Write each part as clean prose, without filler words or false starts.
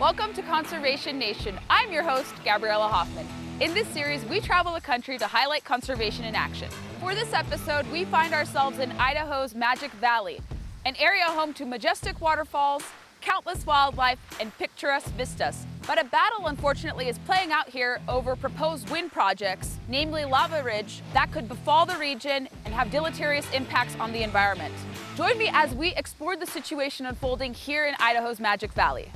Welcome to Conservation Nation. I'm your host, Gabriella Hoffman. In this series, we travel the country to highlight conservation in action. For this episode, we find ourselves in Idaho's Magic Valley, an area home to majestic waterfalls, countless wildlife, and picturesque vistas. But a battle, unfortunately, is playing out here over proposed wind projects, namely lava ridge, that could befall the region and have deleterious impacts on the environment. Join me as we explore the situation unfolding here in Idaho's Magic Valley.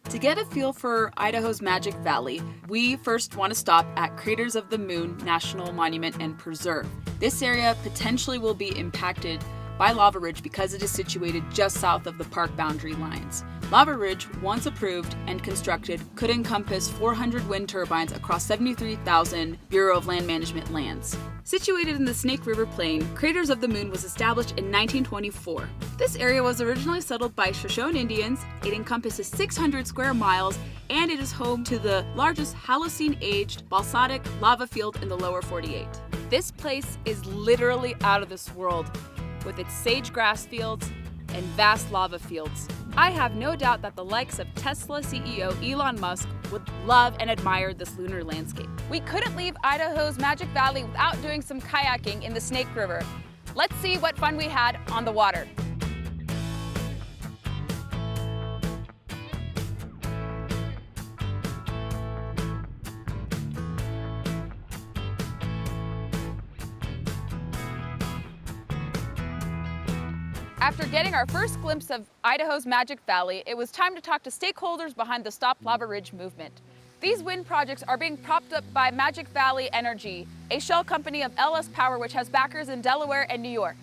To get a feel for Idaho's Magic Valley, we first want to stop at Craters of the Moon National Monument and Preserve. This area potentially will be impacted by lava ridge because it is situated just south of the park boundary lines. Lava ridge, once approved and constructed, could encompass 400 wind turbines across 73,000 Bureau of Land Management lands. Situated in the Snake River Plain, Craters of the Moon was established in 1924. This area was originally settled by Shoshone Indians. It encompasses 600 square miles, and it is home to the largest Holocene-aged basaltic lava field in the lower 48. This place is literally out of this world, with its sage grass fields and vast lava fields. I have no doubt that the likes of Tesla CEO Elon Musk would love and admire this lunar landscape. We couldn't leave Idaho's Magic Valley without doing some kayaking in the Snake River. Let's see what fun we had on the water. After getting our first glimpse of Idaho's Magic Valley, it was time to talk to stakeholders behind the Stop Lava Ridge movement. These wind projects are being propped up by Magic Valley Energy, a shell company of LS Power which has backers in Delaware and New York.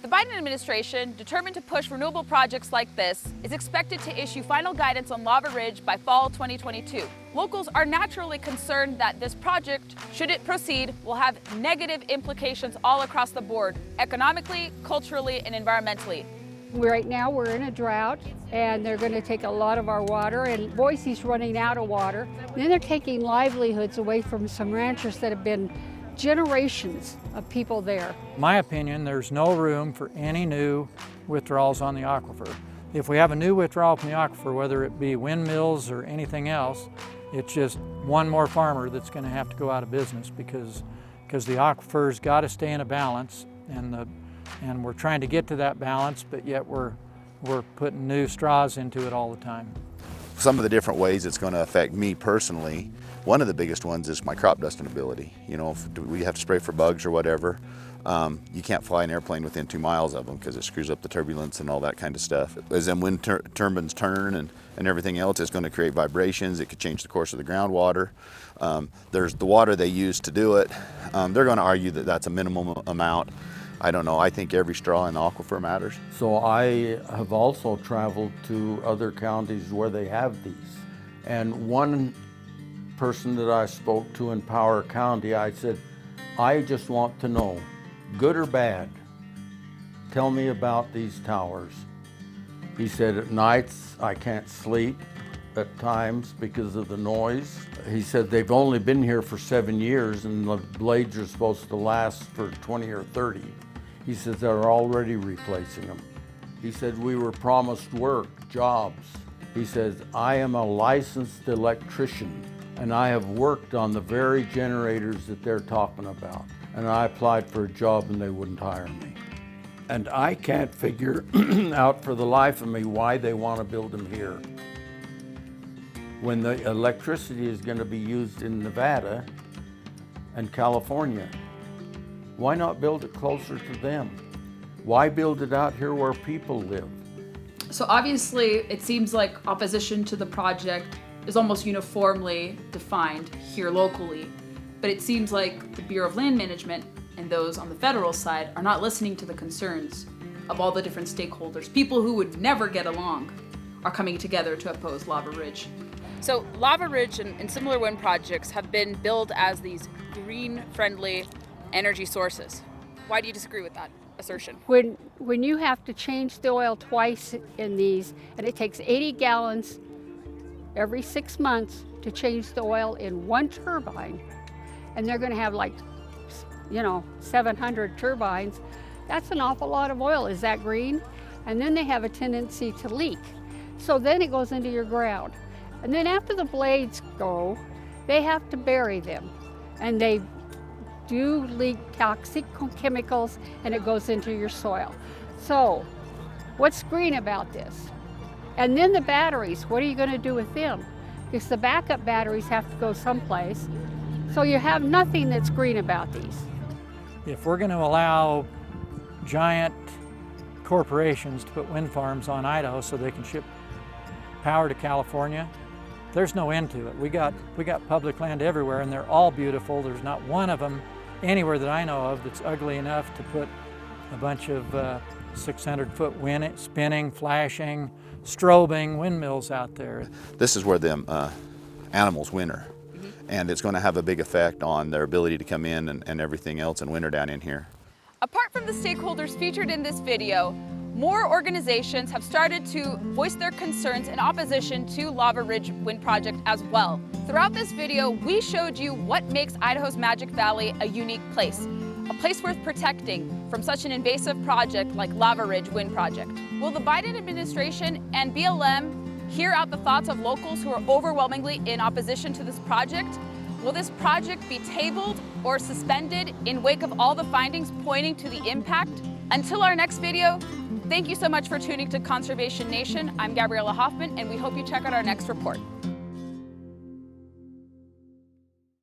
The Biden administration, determined to push renewable projects like this, is expected to issue final guidance on Lava Ridge by fall 2022. Locals are naturally concerned that this project, should it proceed, will have negative implications all across the board, economically, culturally, and environmentally. Right now we're in a drought and they're going to take a lot of our water, and Boise's running out of water. And then they're taking livelihoods away from some ranchers that have been generations of people there. My opinion, there's no room for any new withdrawals on the aquifer. If we have a new withdrawal from the aquifer, whether it be windmills or anything else, it's just one more farmer that's going to have to go out of business because the aquifer's got to stay in a balance, and we're trying to get to that balance, but yet we're putting new straws into it all the time. Some of the different ways it's going to affect me personally, one of the biggest ones is my crop dusting ability. You know, if we have to spray for bugs or whatever, you can't fly an airplane within 2 miles of them because it screws up the turbulence and all that kind of stuff. As them wind turbines turn and everything else, it's going to create vibrations. It could change the course of the groundwater. There's the water they use to do it. They're going to argue that that's a minimum amount. I don't know. I think every straw in the aquifer matters. So I have also traveled to other counties where they have these. And one person that I spoke to in Power County, I said, I just want to know, good or bad, tell me about these towers. He said, at nights I can't sleep at times because of the noise. He said they've only been here for 7 years and the blades are supposed to last for 20 or 30. He says they're already replacing them. He said we were promised work, jobs. He says I am a licensed electrician and I have worked on the very generators that they're talking about. And I applied for a job and they wouldn't hire me. And I can't figure out for the life of me why they want to build them here, when the electricity is going to be used in Nevada and California. Why not build it closer to them? Why build it out here where people live? So obviously, it seems like opposition to the project is almost uniformly defined here locally, but it seems like the Bureau of Land Management and those on the federal side are not listening to the concerns of all the different stakeholders. People who would never get along are coming together to oppose Lava Ridge. So Lava Ridge and similar wind projects have been billed as these green-friendly energy sources. Why do you disagree with that assertion? When you have to change the oil twice in these, and it takes 80 gallons every 6 months to change the oil in one turbine. And they're going to have like, 700 turbines. That's an awful lot of oil. Is that green? And then they have a tendency to leak. So then it goes into your ground. And then after the blades go, they have to bury them. And they do leak toxic chemicals, and it goes into your soil. So what's green about this? And then the batteries, what are you going to do with them? Because the backup batteries have to go someplace. So you have nothing that's green about these. If we're going to allow giant corporations to put wind farms on Idaho so they can ship power to California, there's no end to it. We got public land everywhere, and they're all beautiful. There's not one of them anywhere that I know of that's ugly enough to put a bunch of 600-foot spinning, flashing, strobing windmills out there. This is where the animals winter, and it's going to have a big effect on their ability to come in and everything else and winter down in here. Apart from the stakeholders featured in this video, more organizations have started to voice their concerns in opposition to Lava Ridge Wind Project as well. Throughout this video, we showed you what makes Idaho's Magic Valley a unique place, a place worth protecting from such an invasive project like Lava Ridge Wind Project. Will the Biden administration and BLM hear out the thoughts of locals who are overwhelmingly in opposition to this project? Will this project be tabled or suspended in wake of all the findings pointing to the impact? Until our next video, thank you so much for tuning to Conservation Nation. I'm Gabriella Hoffman, and we hope you check out our next report.